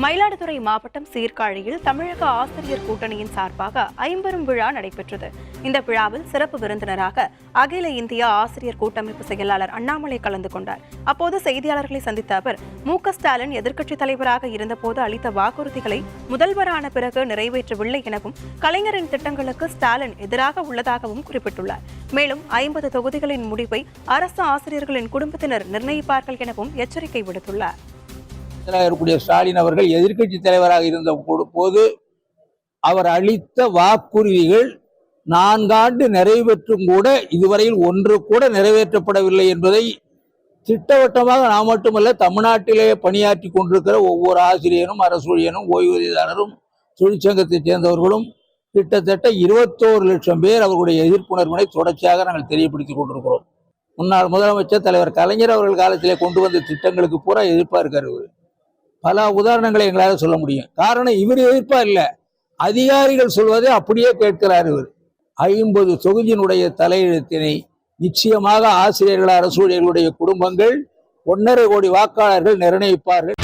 மயிலாடுதுறை மாவட்டம் சீர்காழியில் தமிழக ஆசிரியர் கூட்டணியின் சார்பாக ஐம்பெரும் விழா நடைபெற்றது. இந்த விழாவில் சிறப்பு விருந்தினராக அகில இந்திய ஆசிரியர் கூட்டமைப்பு செயலாளர் அண்ணாமலை கலந்து கொண்டார். அப்போது செய்தியாளர்களை சந்தித்த அவர், மு.க.ஸ்டாலின் எதிர்க்கட்சித் தலைவராக இருந்தபோது அளித்த வாக்குறுதிகளை முதல்வரான பிறகு நிறைவேற்றவில்லை எனவும், கலைஞரின் திட்டங்களுக்கு ஸ்டாலின் எதிராக உள்ளதாகவும் குறிப்பிட்டுள்ளார். மேலும் 50 தொகுதிகளின் முடிவை அரசு ஆசிரியர்களின் குடும்பத்தினர் நிர்ணயிப்பார்கள் எனவும் எச்சரிக்கை விடுத்துள்ளார். இருக்கக்கூடிய ஸ்டாலின் அவர்கள் எதிர்க்கட்சி தலைவராக இருந்த போது அவர் அளித்த வாக்குறுதிகள் 4 ஆண்டு நிறைவேற்றும் கூட இதுவரையில் ஒன்று கூட நிறைவேற்றப்படவில்லை என்பதை திட்டவட்டமாக நாம் மட்டுமல்ல, தமிழ்நாட்டிலே பணியாற்றி கொண்டிருக்கிற ஒவ்வொரு ஆசிரியரும், அரசு ஊழியரும், ஓய்வூதியதாரரும், தொழிற்சங்கத்தைச் சேர்ந்தவர்களும் கிட்டத்தட்ட 21 லட்சம் பேர் அவர்களுடைய எதிர்ப்புணர்வினை தொடர்ச்சியாக நாங்கள் தெரியப்படுத்திக் கொண்டிருக்கிறோம். முன்னாள் முதலமைச்சர் தலைவர் கலைஞர் அவர்கள் காலத்திலே கொண்டு வந்த திட்டங்களுக்கு பூரா எதிர்ப்பா இருக்காரு. பல உதாரணங்களை எங்களால் சொல்ல முடியும். காரணம், இவர் எதிர்ப்பா இல்லை, அதிகாரிகள் சொல்வதை அப்படியே கேட்கிறார். இவர் 50 தொகுதியினுடைய தலையெழுத்தினை நிச்சயமாக ஆசிரியர்கள், அரசு ஊழியர்களுடைய குடும்பங்கள், 1.5 கோடி வாக்காளர்கள் நிர்ணயிப்பார்கள்.